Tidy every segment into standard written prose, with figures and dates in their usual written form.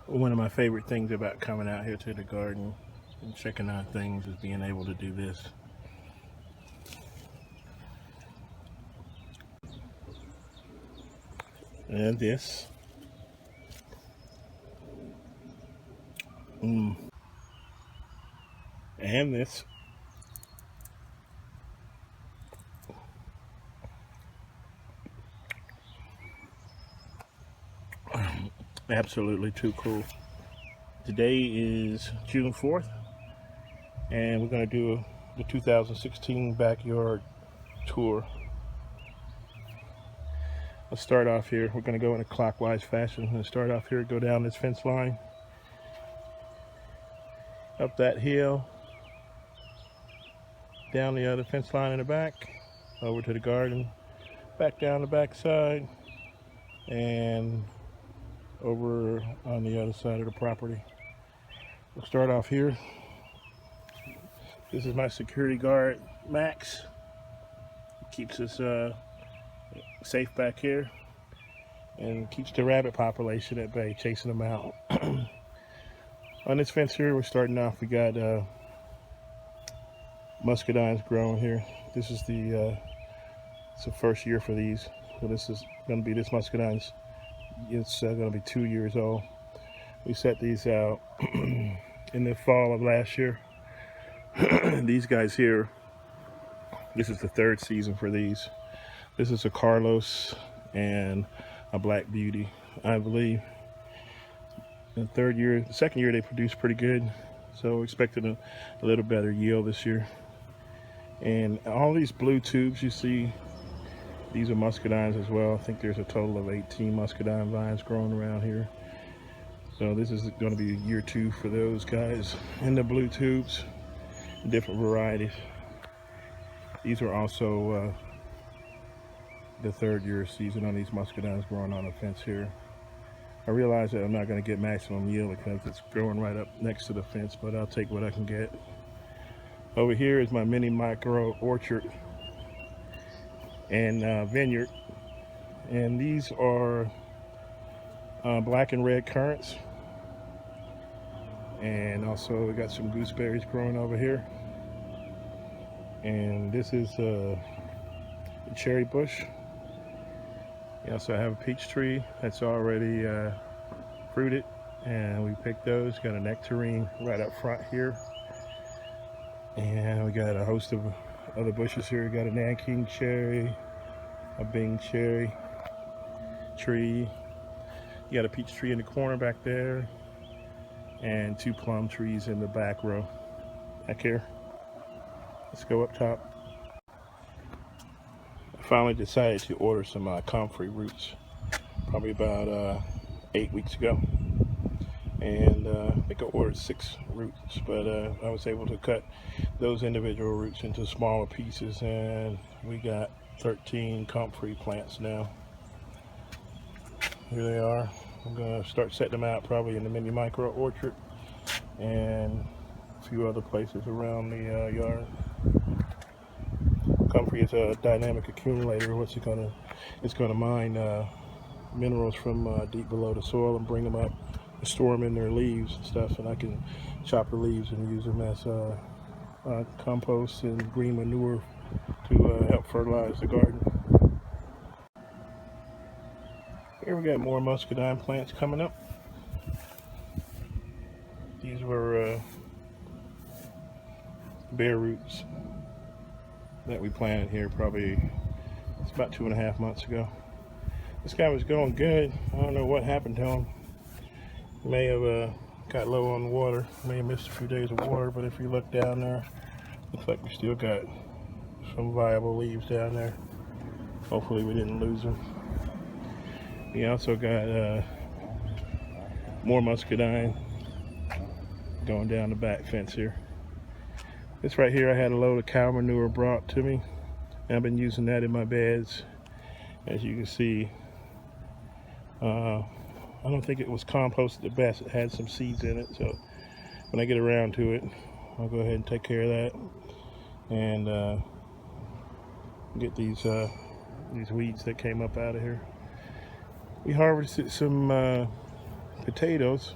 One of my favorite things about coming out here to the garden and checking out things is being able to do this. And this. And this. Absolutely too cool. Today is June 4th, and we're going to do the 2016 backyard tour. Let's start off here. We're going to go in a clockwise fashion. We're going to start off here, go down this fence line, up that hill, down the other fence line in the back, over to the garden, back down the back side, and over on the other side of the property. We'll start off here. This is my security guard, Max. Keeps us safe back here and keeps the rabbit population at bay, chasing them out. On this fence here, we're starting off, we got muscadines growing here. This is it's the first year for these. So this is going to be this muscadine's. It's going to be 2 years old. We set these out in the fall of last year. These guys here, this is the third season for these. This is a Carlos and a Black Beauty, I believe. In the second year they produced pretty good, so expected a little better yield this year. And all these blue tubes you see, these are muscadines as well. I think there's a total of 18 muscadine vines growing around here. So this is going to be year 2 for those guys in the blue tubes, different varieties. These are also the third year season on these muscadines growing on the fence here. I realize that I'm not going to get maximum yield because it's growing right up next to the fence, but I'll take what I can get. Over here is my mini micro orchard and vineyard, and these are black and red currants, and also we got some gooseberries growing over here. And this is a cherry bush. We also have a peach tree that's already fruited, and we picked those. Got a nectarine right up front here, and we got a host of other bushes here. We got a Nanking cherry, a Bing cherry tree. You got a peach tree in the corner back there, and 2 plum trees in the back row back here. Let's go up top. I finally decided to order some comfrey roots probably about 8 weeks ago, and I think I ordered 6 roots, but I was able to cut those individual roots into smaller pieces, and we got 13 comfrey plants now. Here they are. I'm going to start setting them out probably in the mini micro orchard and a few other places around the yard. Comfrey is a dynamic accumulator. It's gonna mine minerals from deep below the soil and bring them up, and store them in their leaves and stuff, and I can chop the leaves and use them as compost and green manure to help fertilize the garden. Here we got more muscadine plants coming up. These were bare roots that we planted here it's about 2.5 months ago. This guy was going good. I don't know what happened to him. May have got low on water, may have missed a few days of water, but if you look down there, looks like we still got some viable leaves down there. Hopefully we didn't lose them. We also got more muscadine going down the back fence here. This right here, I had a load of cow manure brought to me, and I've been using that in my beds. As you can see, I don't think it was composted the best. It had some seeds in it, so when I get around to it, I'll go ahead and take care of that and get these weeds that came up out of here. We harvested some potatoes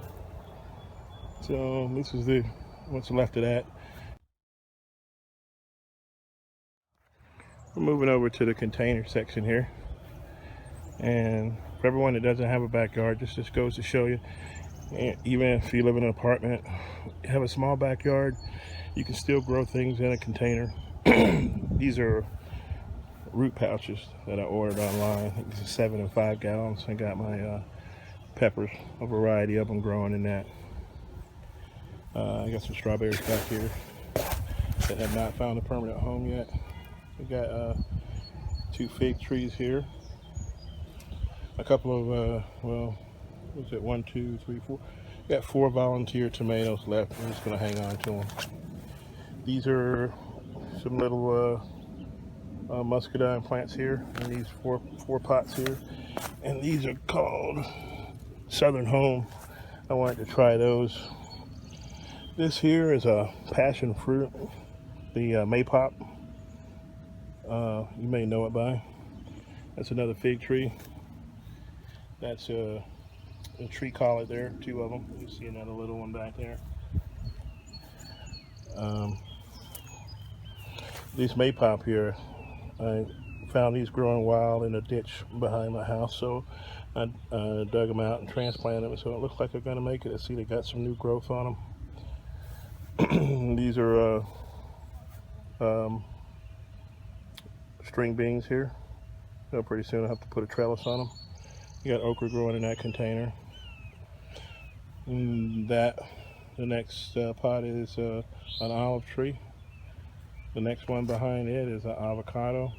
So this is the what's left of that. We're moving over to the container section here, and for everyone that doesn't have a backyard, this just goes to show you, even if you live in an apartment, have a small backyard, you can still grow things in a container. These are root pouches that I ordered online. I think this is 7 and 5 gallons. I got my peppers, a variety of them growing in that. I got some strawberries back here that have not found a permanent home yet. We got 2 fig trees here. A couple of, well, what was it, 1, 2, 3, 4. We got 4 volunteer tomatoes left. I'm just going to hang on to them. These are some little muscadine plants here, and these four pots here. And these are called Southern Home. I wanted to try those. This here is a passion fruit, the maypop. You may know it by. That's another fig tree. That's a tree collet there, 2 of them. You see another little one back there. These maypop here, I found these growing wild in a ditch behind my house, so I dug them out and transplanted them. So it looks like they're going to make it. I see they got some new growth on them. These are string beans here. So pretty soon I'll have to put a trellis on them. You got okra growing in that container. And the next pot is an olive tree. The next one behind it is an avocado.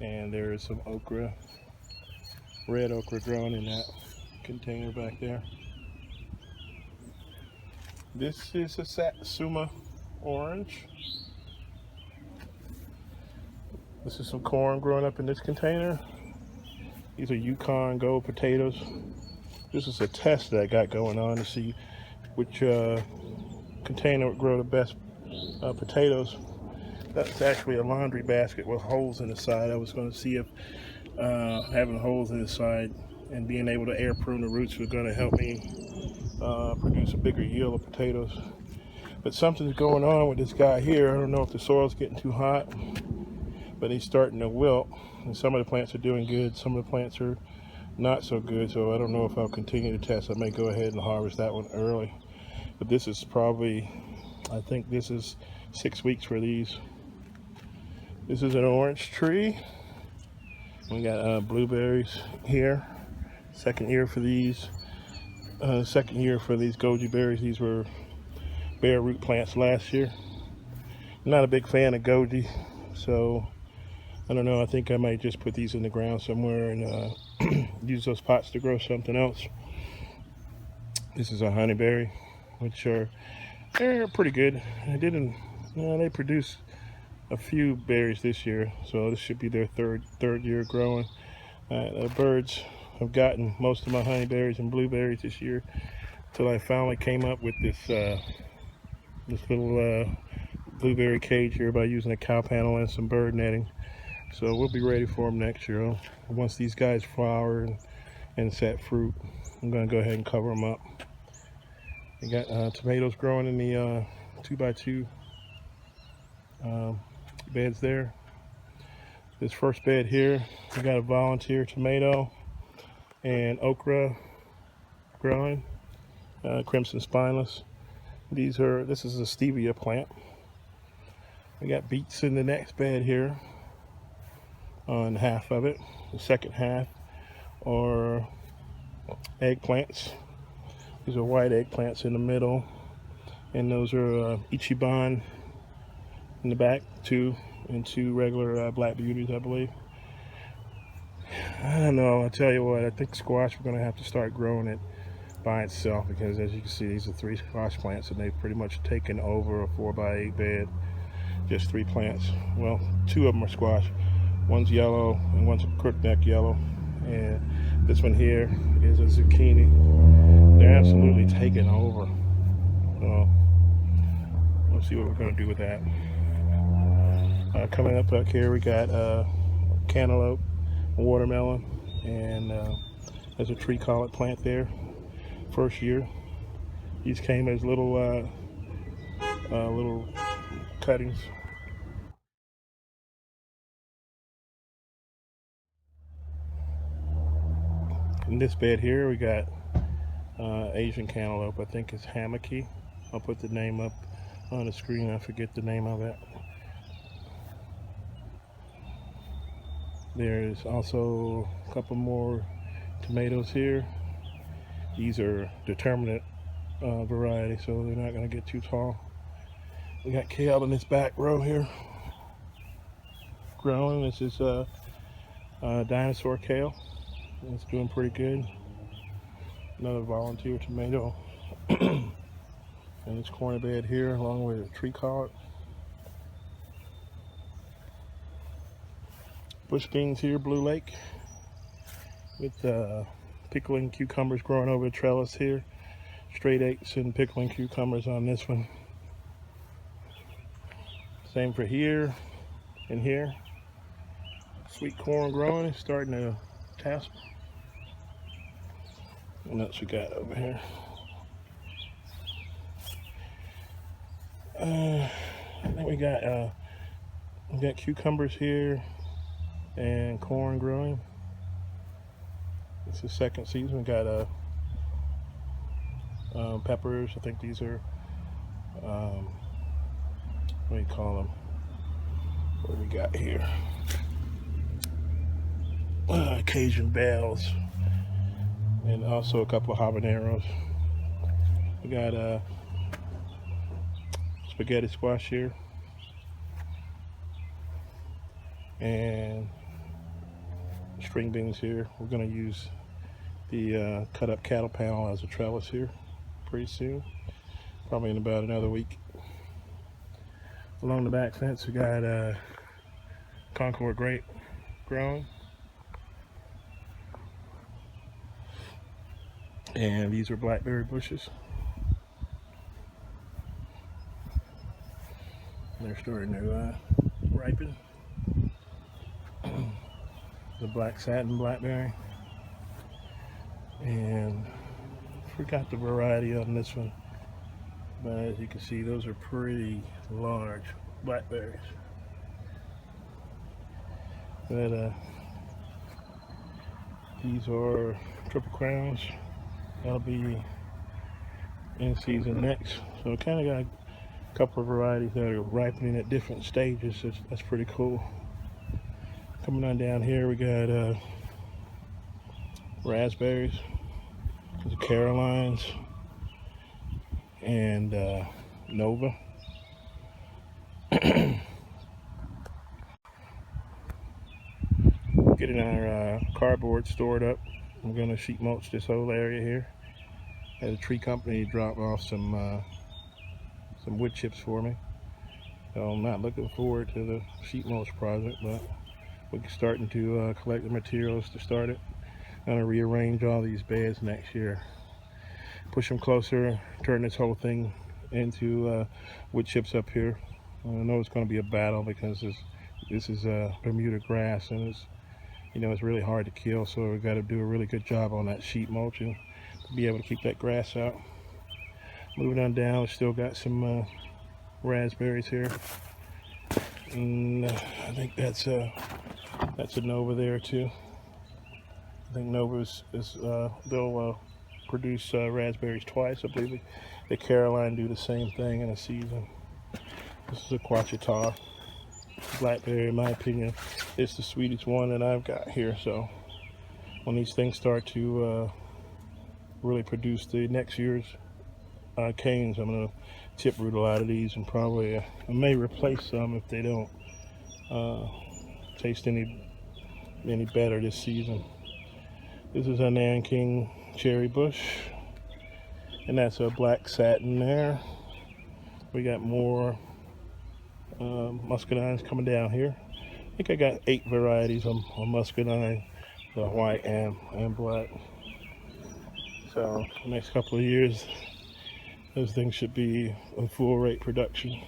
And there is some okra, red okra growing in that container back there. This is a Satsuma orange. This is some corn growing up in this container. These are Yukon Gold potatoes. This is a test that I got going on to see which container would grow the best potatoes. That's actually a laundry basket with holes in the side. I was going to see if having holes in the side and being able to air prune the roots was going to help me produce a bigger yield of potatoes. But something's going on with this guy here. I don't know if the soil's getting too hot, but he's starting to wilt. And some of the plants are doing good, some of the plants are not so good, so I don't know if I'll continue to test. I may go ahead and harvest that one early. But this is probably, I think this is 6 weeks for these. This is an orange tree. We got blueberries here. Second year for these. Second year for these goji berries. These were bare root plants last year. I'm not a big fan of goji, so I don't know. I think I might just put these in the ground somewhere and use those pots to grow something else. This is a honeyberry, which they're pretty good. They produce a few berries this year, so this should be their third year growing. The birds have gotten most of my honeyberries and blueberries this year, till I finally came up with this little blueberry cage here by using a cow panel and some bird netting. So we'll be ready for them next year. Once these guys flower and set fruit, I'm going to go ahead and cover them up. We got tomatoes growing in the 2x2 beds there. This first bed here, we got a volunteer tomato and okra growing, crimson spineless. This is a stevia plant. We got beets in the next bed here on half of it. The second half are eggplants. These are white eggplants in the middle, and those are Ichiban in the back, 2 regular black beauties, I believe. I don't know, I'll tell you what, I think squash, we're going to have to start growing it by itself, because as you can see, these are 3 squash plants and they've pretty much taken over a 4x8 bed. Just 3 plants. Well, 2 of them are squash. One's yellow and one's a crookneck yellow, and this one here is a zucchini. They're absolutely taking over. So we'll see what we're going to do with that. Coming up back here, we got cantaloupe, watermelon, and there's a tree collet plant there. First year. These came as little little cuttings. In this bed here, we got Asian cantaloupe. I think it's hammocky. I'll put the name up on the screen. I forget the name of it. There's also a couple more tomatoes here. These are determinate variety, so they're not going to get too tall. We got kale in this back row here growing. This is dinosaur kale. It's doing pretty good. Another volunteer tomato. And this corner bed here along with a tree collet. Bush beans here, Blue Lake, with pickling cucumbers growing over the trellis here. Straight eights and pickling cucumbers on this one. Same for here and here. Sweet corn growing, it's starting to tassel. What else we got over here? I think we got cucumbers here and corn growing. It's the second season. We got peppers. I think these are what do you call them? What do we got here? Cajun bells, and also a couple of habaneros. We got spaghetti squash here, and string beans here. We're going to use the cut up cattle panel as a trellis here pretty soon, probably in about another week. Along the back fence we got Concord grape growing, and these are blackberry bushes. They're starting to ripen. The black satin blackberry, and forgot the variety on this one, but as you can see, those are pretty large blackberries. But these are triple crowns. That'll be in season next. So kind of got a couple of varieties that are ripening at different stages. That's pretty cool. Coming on down here, we got raspberries, the Carolines, and Nova. Getting our cardboard stored up. I'm going to sheet mulch this whole area here. Had a tree company drop off some wood chips for me. So I'm not looking forward to the sheet mulch project, but we're starting to collect the materials to start it. I'm going to rearrange all these beds next year. Push them closer, turn this whole thing into wood chips up here. I know it's going to be a battle because this is Bermuda grass, and it's really hard to kill, so we've got to do a really good job on that sheet mulching to be able to keep that grass out. Moving on down, we still got some raspberries here, and I think that's a Nova there too. I think Nova's they'll produce raspberries twice. I believe the Caroline do the same thing in a season. This is a Quachita blackberry. In my opinion, it's the sweetest one that I've got here. So when these things start to really produce the next year's canes, I'm going to tip root a lot of these, and probably I may replace some if they don't taste any better this season. This is a Nanking cherry bush, and that's a black satin there. We got more muscadines coming down here. I think I got 8 varieties of muscadine, the white and black. So the next couple of years, those things should be in full rate production.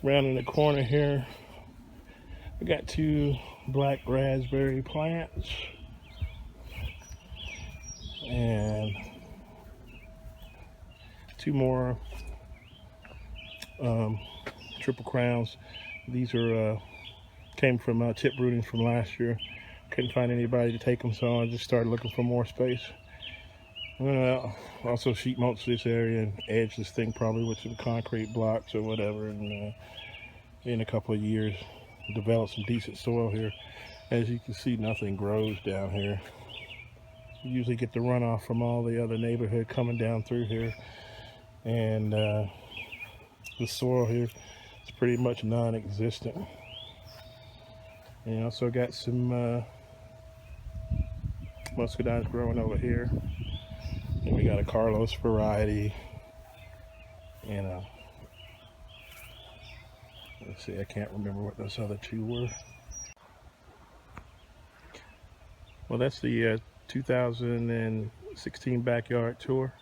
Around in the corner here, we got 2 black raspberry plants, and 2 more triple crowns. These are came from tip rootings from last year. Couldn't find anybody to take them, so I just started looking for more space. Also sheet mulch this area and edge this thing probably with some concrete blocks or whatever, and in a couple of years develop some decent soil here. As you can see, nothing grows down here. You usually get the runoff from all the other neighborhood coming down through here, and the soil here is pretty much non-existent. And also got some muscadines growing over here, and we got a Carlos variety, and let's see, I can't remember what those other 2 were. Well, that's the 2016 backyard tour.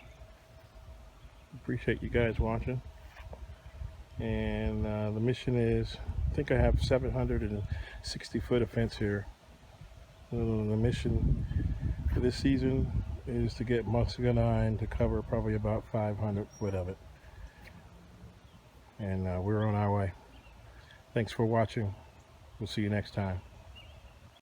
Appreciate you guys watching, and the mission is, I think I have 760 foot of fence here. So the mission for this season is to get Muscadine to cover probably about 500 foot of it, and we're on our way. Thanks for watching. We'll see you next time.